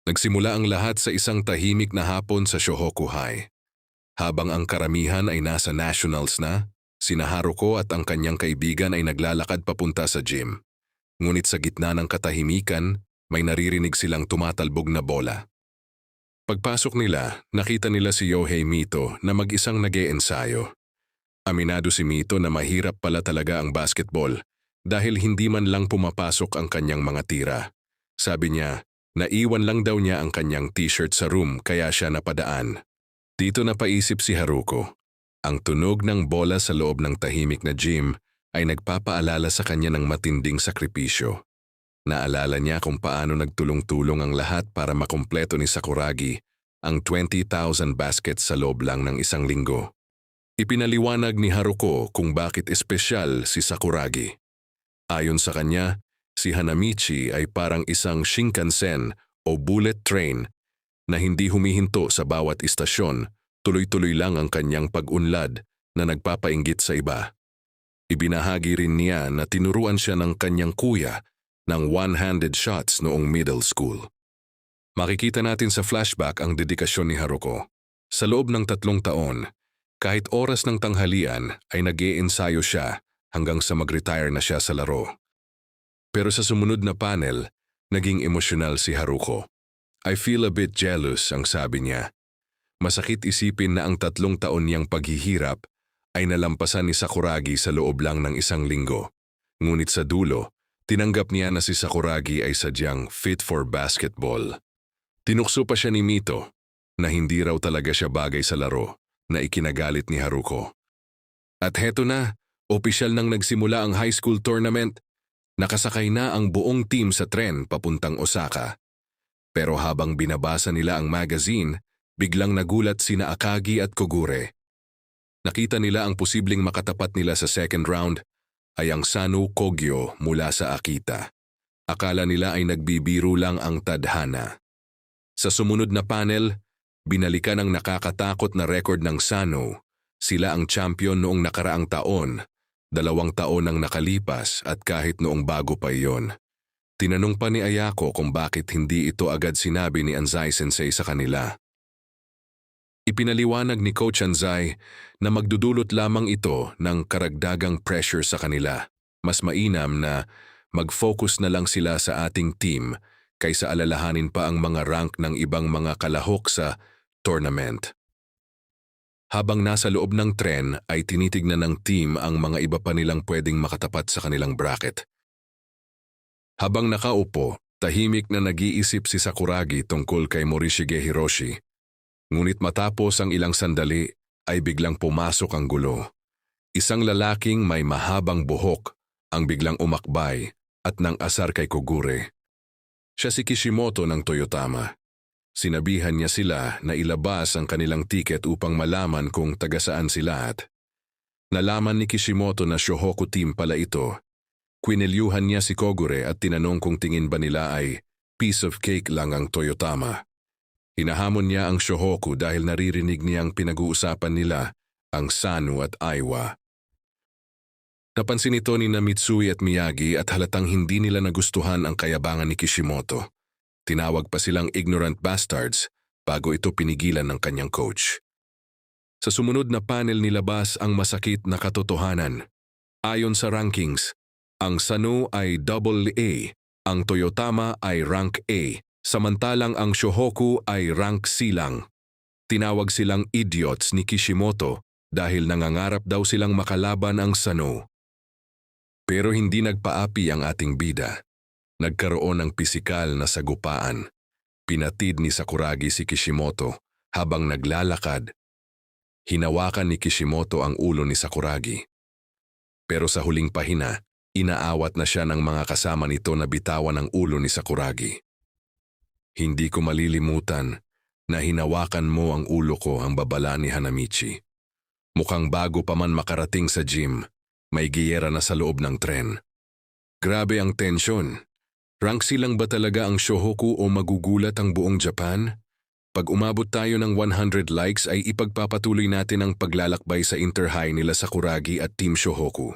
Nagsimula ang lahat sa isang tahimik na hapon sa Shohoku High. Habang ang karamihan ay nasa nationals na, sina Haruko at ang kanyang kaibigan ay naglalakad papunta sa gym. Ngunit sa gitna ng katahimikan, may naririnig silang tumatalbog na bola. Pagpasok nila, nakita nila si Yohei Mito na mag-isang nag-e-ensayo. Aminado si Mito na mahirap pala talaga ang basketball dahil hindi man lang pumapasok ang kanyang mga tira. Sabi niya, naiwan lang daw niya ang kanyang t-shirt sa room kaya siya napadaan. Dito napaisip si Haruko. Ang tunog ng bola sa loob ng tahimik na gym ay nagpapaalala sa kanya ng matinding sakripisyo. Naalala niya kung paano nagtulong-tulong ang lahat para makumpleto ni Sakuragi ang 20,000 baskets sa loob lang ng isang linggo. Ipinaliwanag ni Haruko kung bakit espesyal si Sakuragi. Ayon sa kanya, si Hanamichi ay parang isang Shinkansen o bullet train na hindi humihinto sa bawat istasyon, tuloy-tuloy lang ang kanyang pag-unlad na nagpapainggit sa iba. Ibinahagi rin niya na tinuruan siya ng kanyang kuya ng one-handed shots noong middle school. Makikita natin sa flashback ang dedikasyon ni Haruko. Sa loob ng 3 taon, kahit oras ng tanghalian ay nag-e-ensayo siya hanggang sa mag-retire na siya sa laro. Pero sa sumunod na panel, naging emosyonal si Haruko. I feel a bit jealous, ang sabi niya. Masakit isipin na ang 3 taon niyang paghihirap ay nalampasan ni Sakuragi sa loob lang ng isang linggo. Ngunit sa dulo, tinanggap niya na si Sakuragi ay sadyang fit for basketball. Tinukso pa siya ni Mito na hindi raw talaga siya bagay sa laro na ikinagalit ni Haruko. At heto na, opisyal nang nagsimula ang high school tournament. Nakasakay na ang buong team sa tren papuntang Osaka. Pero habang binabasa nila ang magazine, biglang nagulat sina Akagi at Kogure. Nakita nila ang posibleng makatapat nila sa second round ay ang Sano Kogyo mula sa Akita. Akala nila ay nagbibiro lang ang tadhana. Sa sumunod na panel, binalikan ang nakakatakot na record ng Sano. Sila ang champion noong nakaraang taon, 2 taon ang nakalipas at kahit noong bago pa iyon. Tinanong pa ni Ayako kung bakit hindi ito agad sinabi ni Anzai Sensei sa kanila. Ipinaliwanag ni Coach Anzai na magdudulot lamang ito ng karagdagang pressure sa kanila. Mas mainam na mag-focus na lang sila sa ating team kaysa alalahanin pa ang mga rank ng ibang mga kalahok sa tournament. Habang nasa loob ng tren ay tinitignan ng team ang mga iba pa nilang pwedeng makatapat sa kanilang bracket. Habang nakaupo, tahimik na nag-iisip si Sakuragi tungkol kay Morishige Hiroshi. Ngunit matapos ang ilang sandali ay biglang pumasok ang gulo. Isang lalaking may mahabang buhok ang biglang umakbay at nang asar kay Kogure. Siya si Kishimoto ng Toyotama. Sinabihan niya sila na ilabas ang kanilang tiket upang malaman kung taga saan sila at nalaman ni Kishimoto na Shohoku team pala ito. Kwinelyuhan niya si Kogure at tinanong kung tingin ba nila ay piece of cake lang ang Toyotama. Hinahamon niya ang Shohoku dahil naririnig niyang pinag-uusapan nila ang Sano at Aiwa. Napansin ito ni Mitsui at Miyagi at halatang hindi nila nagustuhan ang kayabangan ni Kishimoto. Tinawag pa silang ignorant bastards bago ito pinigilan ng kanyang coach. Sa sumunod na panel nilabas ang masakit na katotohanan. Ayon sa rankings, ang Sano ay AA, ang Toyotama ay rank A, samantalang ang Shohoku ay rank C lang. Tinawag silang idiots ni Kishimoto dahil nangangarap daw silang makalaban ang Sano. Pero hindi nagpaapi ang ating bida. Nagkaroon ng pisikal na sagupaan. Pinatid ni Sakuragi si Kishimoto habang naglalakad. Hinawakan ni Kishimoto ang ulo ni Sakuragi. Pero sa huling pahina, inaawat na siya ng mga kasama nito na bitawan ang ulo ni Sakuragi. Hindi ko malilimutan na hinawakan mo ang ulo ko, ang babala ni Hanamichi. Mukhang bago pa man makarating sa gym, may giyera na sa loob ng tren. Grabe ang tensyon. Rank silang ba talaga ang Shohoku o magugulat ang buong Japan? Pag umabot tayo ng 100 likes ay ipagpapatuloy natin ang paglalakbay sa Inter-High nila Sakuragi at Team Shohoku.